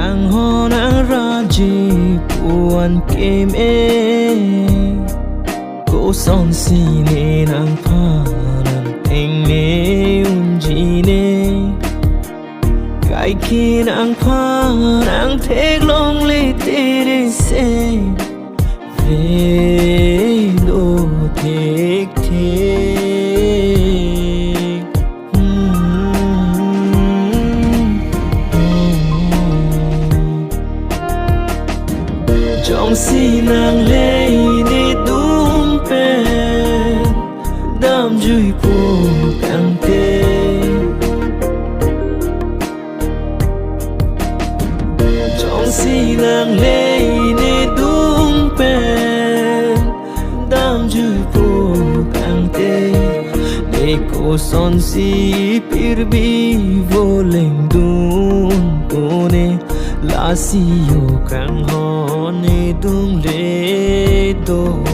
càng hòn ang ra gì buồn kém cô son si nè nàng pha nàng anh nè un gì nè cái khi nàng pha nàng thế long lê tê đê xe về đô thế thế trong si nàng lê đi đúng bên đam dùi cô càng tê trong si nàng lê đi đúng bên đam dùi cô càng tê để cô son si pirbi vô lệnh đun cô nè la si yo càng hòn nè đúng lê đô